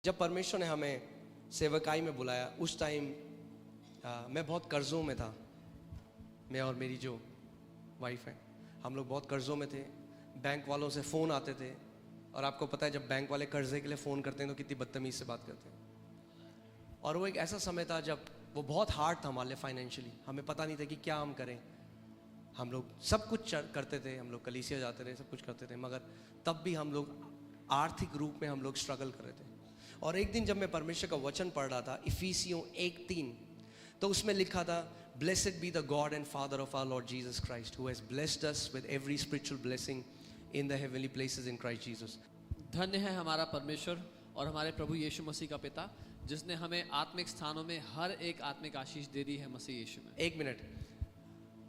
जब परमेश्वर ने हमें सेवकाई में बुलाया उस टाइम मैं बहुत कर्ज़ों में था। मैं और मेरी जो वाइफ है, हम लोग बहुत कर्ज़ों में थे। बैंक वालों से फ़ोन आते थे और आपको पता है जब बैंक वाले कर्ज़े के लिए फ़ोन करते हैं तो कितनी बदतमीज़ से बात करते हैं। और वो एक ऐसा समय था जब वो बहुत हार्ड था हमारे लिए फाइनेंशियली। हमें पता नहीं था कि क्या हम करें। हम लोग सब कुछ करते थे, हम लोग कलीसिया जाते थे, सब कुछ करते थे, मगर तब भी हम लोग आर्थिक रूप में हम लोग स्ट्रगल कर रहे थे। और एक दिन जब मैं परमेश्वर का वचन पढ़ रहा था इफिसियों 1:3, तो उसमें लिखा था, blessed be the God and Father of our Lord Jesus Christ who has blessed us with every spiritual blessing in the heavenly places in Christ Jesus. धन्य है हमारा परमेश्वर और हमारे प्रभु यीशु मसीह का पिता, जिसने हमें आत्मिक स्थानों में हर एक आत्मिक आशीष दे दी है मसीह यीशु में। एक मिनट,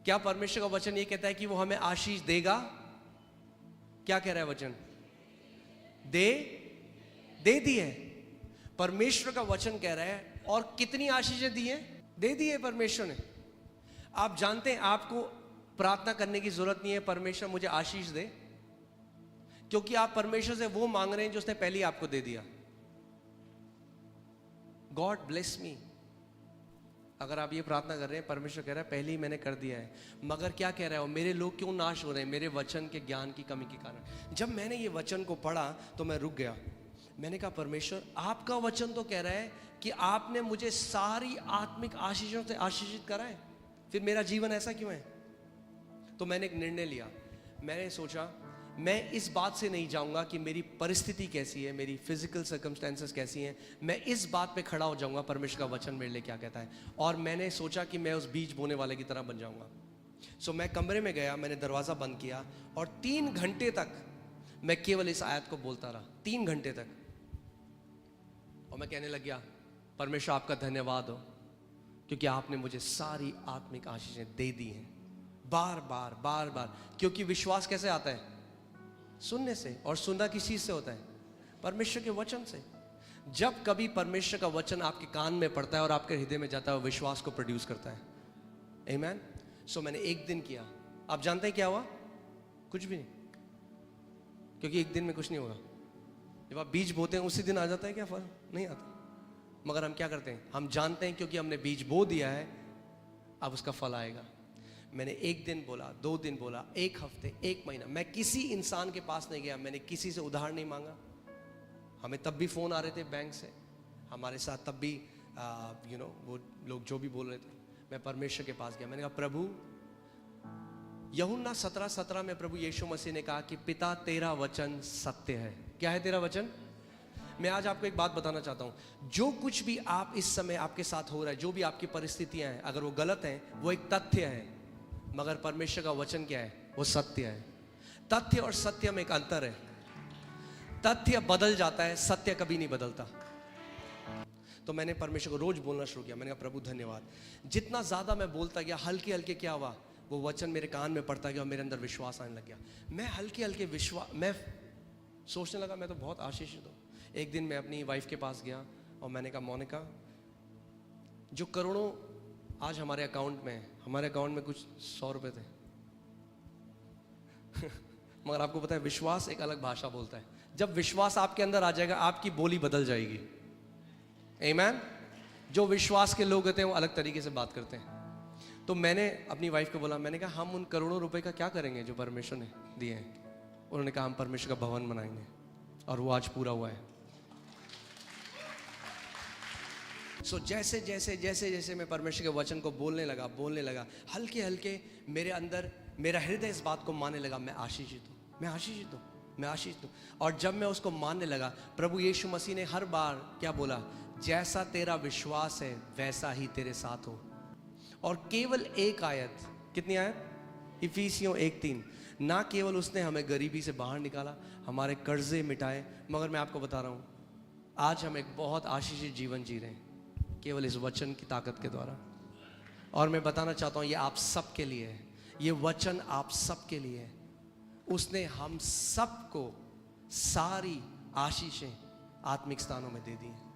क्या परमेश्वर का वचन ये कहता है कि वो हमें आशीष देगा? क्या कह रहा है वचन? दे दी है। परमेश्वर का वचन कह रहा है। और कितनी आशीषें दी हैं? दे दी है परमेश्वर ने। आप जानते हैं आपको प्रार्थना करने की जरूरत नहीं है परमेश्वर मुझे आशीष दे, क्योंकि आप परमेश्वर से वो मांग रहे हैं जो उसने पहले ही आपको दे दिया। गॉड ब्लेस मी, अगर आप ये प्रार्थना कर रहे हैं, परमेश्वर कह रहा है पहले ही मैंने कर दिया है। मगर क्या कह रहा है? मेरे लोग क्यों नाश हो रहे हैं? मेरे वचन के ज्ञान की कमी के कारण। जब मैंने ये वचन को पढ़ा तो मैं रुक गया। मैंने कहा परमेश्वर आपका वचन तो कह रहा है कि आपने मुझे सारी आत्मिक आशीषों से आशीषित करा है, फिर मेरा जीवन ऐसा क्यों है? तो मैंने एक निर्णय लिया। मैंने सोचा मैं इस बात से नहीं जाऊंगा कि मेरी परिस्थिति कैसी है, मेरी फिजिकल सर्कमस्टेंसेस कैसी हैं। मैं इस बात पे खड़ा हो जाऊंगा परमेश्वर का वचन मेरे लिए क्या कहता है। और मैंने सोचा कि मैं उस बीज बोने वाले की तरह बन जाऊंगा। सो मैं कमरे में गया, मैंने दरवाज़ा बंद किया और 3 घंटे तक मैं केवल इस आयत को बोलता रहा। 3 घंटे तक। और मैं कहने लग गया, परमेश्वर आपका धन्यवाद हो क्योंकि आपने मुझे सारी आत्मिक आशीषें दे दी हैं, बार बार बार बार। क्योंकि विश्वास कैसे आता है? सुनने से। और सुनना किस चीज से होता है? परमेश्वर के वचन से। जब कभी परमेश्वर का वचन आपके कान में पड़ता है और आपके हृदय में जाता है, वो विश्वास को प्रोड्यूस करता है। आमीन। सो मैंने एक दिन किया। आप जानते हैं क्या हुआ? कुछ भी नहीं, क्योंकि एक दिन में कुछ नहीं होगा। जब आप बीज बोते हैं उसी दिन आ जाता है क्या? फल नहीं आता। मगर हम क्या करते हैं? हम जानते हैं क्योंकि हमने बीज बो दिया है, अब उसका फल आएगा। मैंने 1 दिन बोला, 2 दिन बोला, 1 हफ्ते, 1 महीना। मैं किसी इंसान के पास नहीं गया, मैंने किसी से उधार नहीं मांगा। हमें तब भी फ़ोन आ रहे थे बैंक से, हमारे साथ तब भी वो लोग जो भी बोल रहे थे। मैं परमेश्वर के पास गया। मैंने कहा प्रभु, यूहन्ना 17:17 में प्रभु यीशु मसीह ने कहा कि पिता तेरा वचन सत्य है। क्या है तेरा वचन? मैं आज आपको एक बात बताना चाहता हूं। जो कुछ भी आप इस समय आपके साथ हो रहा है, जो भी आपकी परिस्थितियां हैं, अगर वो गलत हैं, वो एक तथ्य है। मगर परमेश्वर का वचन क्या है? वो सत्य है। तथ्य और सत्य में एक अंतर है। तथ्य बदल जाता है, सत्य कभी नहीं बदलता। तो मैंने परमेश्वर को रोज बोलना शुरू किया। मैंने कहा प्रभु धन्यवाद। जितना ज्यादा मैं बोलता गया, हल्के हल्के क्या हुआ, वो वचन मेरे कान में पड़ता गया और मेरे अंदर विश्वास आने लग गया। मैं हल्के हल्के मैं सोचने लगा मैं तो बहुत आशीषित हूँ। एक दिन मैं अपनी वाइफ के पास गया और मैंने कहा मोनिका, जो करोड़ों आज हमारे अकाउंट में, हमारे अकाउंट में कुछ 100 रुपए थे मगर आपको पता है विश्वास एक अलग भाषा बोलता है। जब विश्वास आपके अंदर आ जाएगा, आपकी बोली बदल जाएगी। आमीन। जो विश्वास के लोग होते हैं वो अलग तरीके से बात करते हैं। तो मैंने अपनी वाइफ को बोला, मैंने कहा हम उन करोड़ों रुपए का क्या करेंगे जो परमेश्वर ने दिए हैं? उन्होंने कहा हम परमेश्वर का भवन बनाएंगे, और वो आज पूरा हुआ है। सो जैसे जैसे जैसे जैसे मैं परमेश्वर के वचन को बोलने लगा, हल्के हल्के मेरे अंदर मेरा हृदय इस बात को मानने लगा, मैं आशीषित हूँ, मैं आशीषित हूँ, मैं आशीषित हूँ। और जब मैं उसको मानने लगा, प्रभु यीशु मसीह ने हर बार क्या बोला? जैसा तेरा विश्वास है वैसा ही तेरे साथ हो। और केवल एक आयत, कितनी आयत? इफिसियों 1:3। ना केवल उसने हमें गरीबी से बाहर निकाला, हमारे कर्जे मिटाए, मगर मैं आपको बता रहा हूँ आज हम एक बहुत आशीषित जीवन जी रहे हैं केवल इस वचन की ताकत के द्वारा। और मैं बताना चाहता हूँ ये आप सब के लिए है, ये वचन आप सब के लिए है। उसने हम सबको सारी आशीषें आत्मिक स्थानों में दे दी हैं।